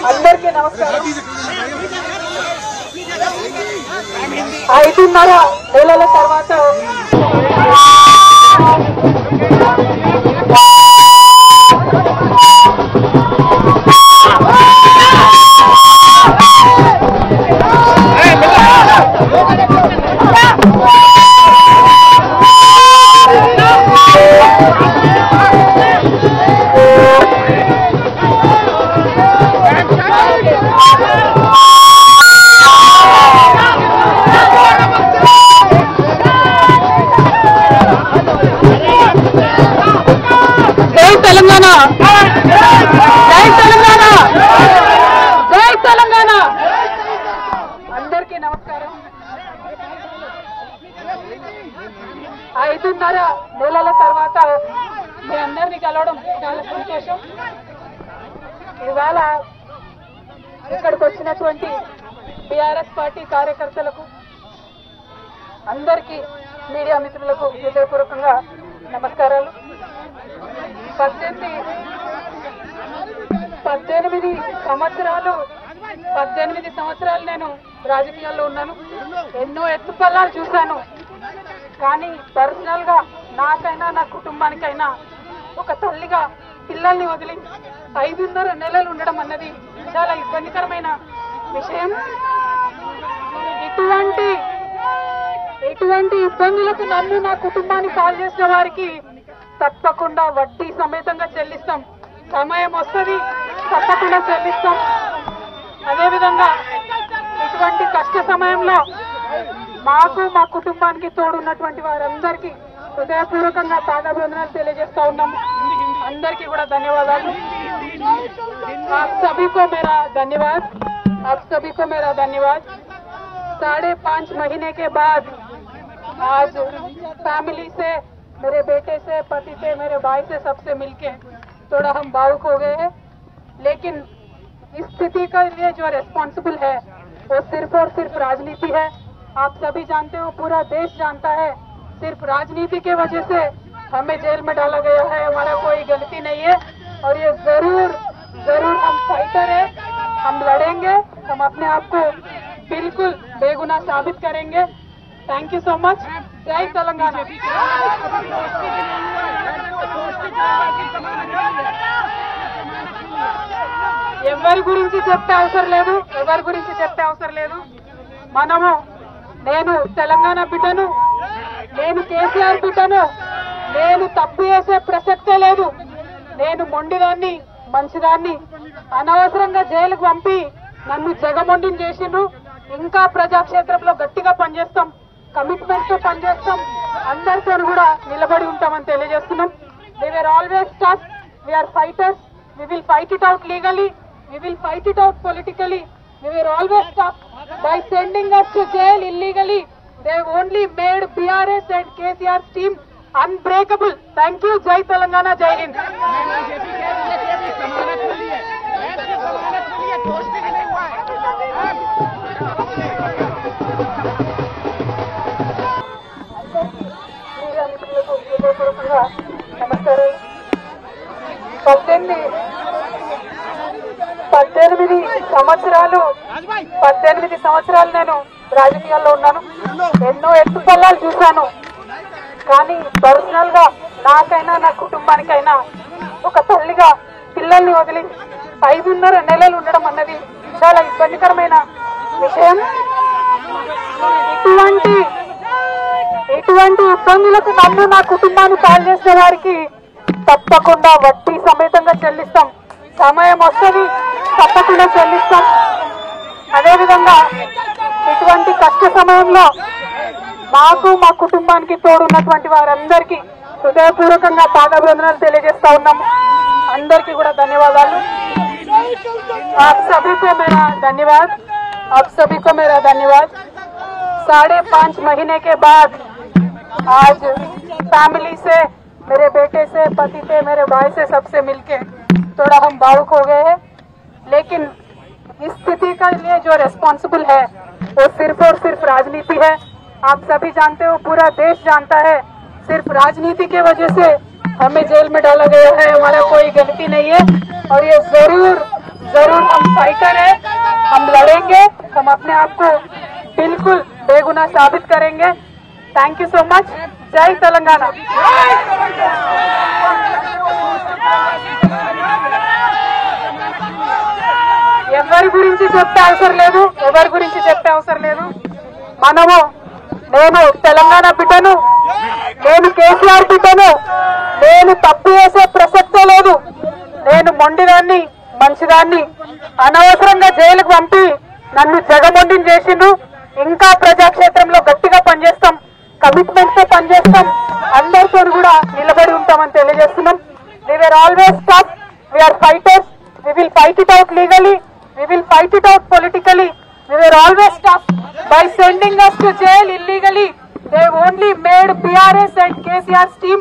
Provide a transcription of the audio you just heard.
అందరికీ నమస్కారం. 5.5 నెలల తర్వాత అందరికీ నమస్కారం. 5.5 నెలల తర్వాత మీ అందరినీ కలవడం చాలా సంతోషం. ఇవాళ ఇక్కడికి వచ్చినటువంటి టీఆర్ఎస్ పార్టీ కార్యకర్తలకు అందరికీ మీడియా మిత్రులకు హృదయపూర్వకంగా నమస్కారాలు. 18 సంవత్సరాలు నేను రాజకీయాల్లో ఉన్నాను. ఎన్నో ఎత్తుపల్లాలు చూశాను. కానీ పర్సనల్ గా నాకైనా నా కుటుంబానికైనా ఒక తల్లిగా పిల్లల్ని వదిలి 5.5 నెలలు ఉండడం అన్నది చాలా ఇబ్బందికరమైన విషయం. ఇటువంటి ఇబ్బందులకు నన్ను నా కుటుంబాన్ని పాలు చేసిన వారికి తప్పకుండా వడ్డీ సమేతంగా చెల్లిస్తాం. సమయం వస్తుంది, తప్పకుండా చెల్లిస్తాం. అదేవిధంగా ఇటువంటి కష్ట సమయంలో మాకు మా కుటుంబానికి తోడున్నటువంటి వారందరికీ హృదయపూర్వకంగా పాదాభివందనాలు తెలియజేస్తా ఉన్నాము. అందరికీ కూడా ధన్యవాదాలు. आप सभी को मेरा धन्यवाद. 5.5 महीने के बाद आज फैमिली से, मेरे बेटे से, पति से, मेरे भाई से, सबसे मिलके थोड़ा हम भावुक हो गए हैं. लेकिन इस स्थिति के लिए जो रेस्पॉन्सिबल है वो सिर्फ और सिर्फ राजनीति है. आप सभी जानते हो, पूरा देश जानता है. सिर्फ राजनीति के वजह से हमें जेल में डाला गया है. हमारा कोई गलती नहीं है और ये जरूर हम फाइटर है. हम लड़ेंगे. हम अपने आप को बिल्कुल बेगुनाह साबित करेंगे. Thank you so much. जय तेलंगाना. ఎవరి గురించి చెప్పే అవసరం లేదు. మనము, నేను తెలంగాణ బిడ్డను, నేను కేసీఆర్ బిడ్డను, నేను తప్పు చేసే ప్రసక్తే లేదు. నేను మొండిదాన్ని, మంచిదాన్ని. అనవసరంగా జైలుకు పంపి నన్ను జగమొండిని చేసిండ్రు. ఇంకా ప్రజాక్షేత్రంలో గట్టిగా పనిచేస్తాం, కమిట్మెంట్ తో పనిచేస్తాం. అందరితో కూడా నిలబడి ఉంటామని తెలియజేస్తున్నాం. We were always tough. We are fighters. We will fight it out legally. We will fight it out politically. We were always tough by sending us to jail illegally. They only made BRS and KCR's team unbreakable. Thank you. Jai Telangana, Jai Hind. నమస్కారం. 18 సంవత్సరాలు నేను రాజకీయాల్లో ఉన్నాను. ఎన్నో ఎత్తుపల్లాలు చూశాను. కానీ personal గా నాకైనా నా కుటుంబానికైనా ఒక తల్లిగా పిల్లల్ని వదిలి 5.5 నెలలు ఉండడం అన్నది చాలా ఇబ్బందికరమైన విషయం. ఇటువంటి ఇబ్బందులకు నన్ను నా కుటుంబాన్ని పాలు చేసిన వారికి తప్పకుండా వడ్డీ సమేతంగా చెల్లిస్తాం. సమయం వస్తుంది, తప్పకుండా చెల్లిస్తాం. అదేవిధంగా ఇటువంటి కష్ట సమయంలో మాకు మా కుటుంబానికి తోడున్నటువంటి వారందరికీ హృదయపూర్వకంగా పాదాభివందనాలు తెలియజేస్తా ఉన్నాము. అందరికీ కూడా ధన్యవాదాలు. आप सभी को मेरा धन्यवाद. 5.5 महीने के बाद आज फैमिली से, मेरे बेटे से, पति से, मेरे भाई से, सबसे मिलके थोड़ा हम भावुक हो गए हैं. लेकिन इस स्थिति के लिए जो रिस्पॉन्सिबल है वो सिर्फ और सिर्फ राजनीति है. आप सभी जानते हो, पूरा देश जानता है, सिर्फ राजनीति की वजह से हमें जेल में डाला गया है. हमारा कोई गलती नहीं है और ये जरूर हम फाइटर है. हम लड़ेंगे, हम अपने आप को बिल्कुल बेगुनाह साबित करेंगे. Thank you so much. जय तेलंगाना. ఎవరి గురించి చెప్పే అవసరం లేదు. నేను తెలంగాణ బిడ్డను, నేను కేసీఆర్ బిడ్డను. నేను తప్పు చేసే ప్రసక్తే లేదు. నేను మొండిదాన్ని, మంచిదాన్ని. అనవసరంగా జైలుకు పంపి నన్ను జగమొండిని చేసిండ్రు. ఇంకా ప్రజాక్షేత్రంలో గట్టిగా పనిచేస్తాం, కమిట్మెంట్ తో పనిచేస్తాం, అందరితో కూడా నిలబడి ఉంటామని తెలియజేస్తున్నాం. We were always tough. We are fighters. We will fight it out legally. We will fight it out politically. We were always tough by sending us to jail illegally. They only made BRS and KCR's team